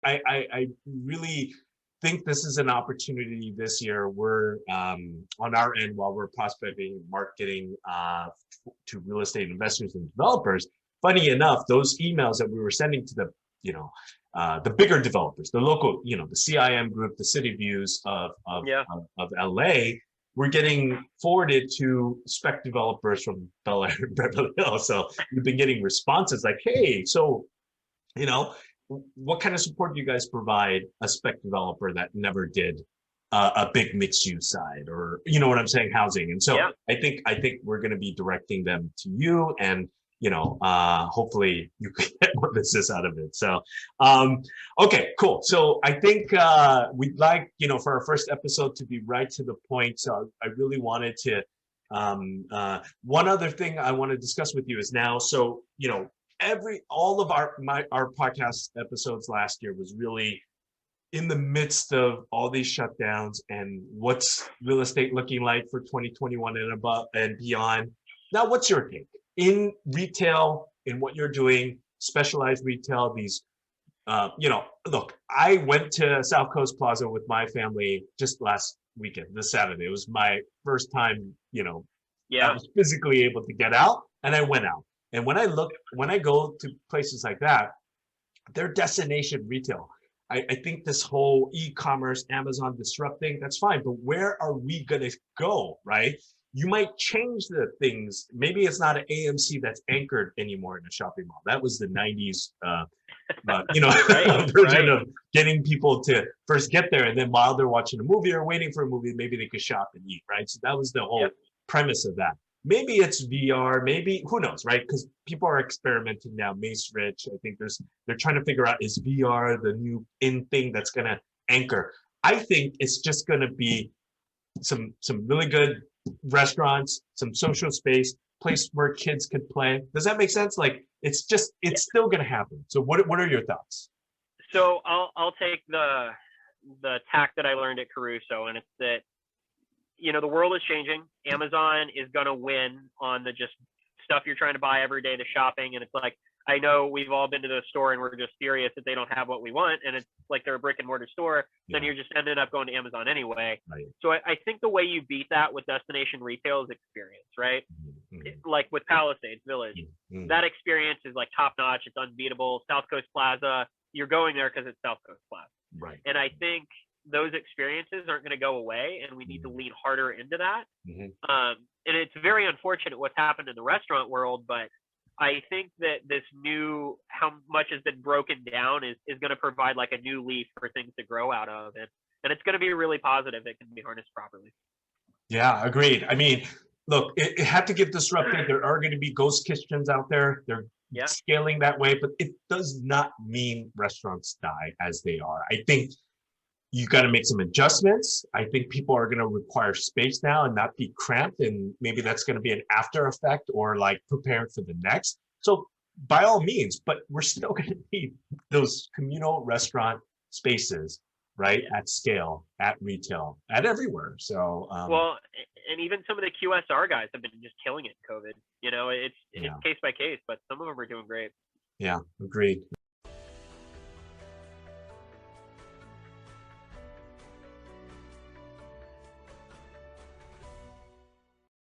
I really think this is an opportunity this year. We're on our end, while we're prospecting, marketing to real estate investors and developers. Funny enough, those emails that we were sending to the bigger developers, the local, the CIM group, the city views of LA, we're getting forwarded to spec developers from Bel Air and Beverly Hills. So we've been getting responses like, hey, so, what kind of support do you guys provide a spec developer that never did a big mixed use side, or, what I'm saying, housing? And so I think we're going to be directing them to you, and hopefully you can get more business out of it. So, okay, cool. So I think we'd like, for our first episode to be right to the point. So I really wanted to, one other thing I want to discuss with you is now, so, all of our podcast episodes last year was really in the midst of all these shutdowns and what's real estate looking like for 2021 and above and beyond. Now, what's your take in retail, in what you're doing, specialized retail? These, look, I went to South Coast Plaza with my family just last weekend, this Saturday. It was my first time, I was physically able to get out, and I went out. And when I go to places like that, they're destination retail. I think this whole e-commerce, Amazon disrupting, that's fine, but where are we gonna go, right? You might change the things. Maybe it's not an AMC that's anchored anymore in a shopping mall. That was the 90s, version of getting people to first get there, and then while they're watching a movie or waiting for a movie, maybe they could shop and eat, right? So that was the whole premise of that. Maybe it's VR, maybe, who knows, right? Because people are experimenting now. Mace Rich, I think they're trying to figure out, is VR the new in thing that's gonna anchor? I think it's just gonna be some really good restaurants, some social space, place where kids could play. Does that make sense? Like, it's still gonna happen. So what are your thoughts? So I'll take the tack that I learned at Caruso, and it's that, the world is changing. Amazon is going to win on the just stuff you're trying to buy every day, the shopping. And it's like, I know we've all been to the store and we're just furious that they don't have what we want. And it's like they're a brick and mortar store. Then you're just ended up going to Amazon anyway. Right. So I think the way you beat that with destination retail is experience, right? Like with Palisades Village, that experience is like top notch. It's unbeatable. South Coast Plaza, you're going there because it's South Coast Plaza. Right. And I think those experiences aren't going to go away, and we need to lean harder into that. And it's very unfortunate what's happened in the restaurant world, but I think that this new, how much has been broken down is going to provide like a new leaf for things to grow out of. And it's going to be really positive. It can be harnessed properly. Yeah, agreed. I mean, look, it had to get disrupted. There are going to be ghost kitchens out there. They're scaling that way, but it does not mean restaurants die as they are. I think you got to make some adjustments. I think people are going to require space now and not be cramped, and maybe that's going to be an after effect or like preparing for the next. So by all means, but we're still going to need those communal restaurant spaces, right? At scale, at retail, at everywhere. So well, and even some of the QSR guys have been just killing it in COVID. It's case by case, but some of them are doing great. Yeah, agreed.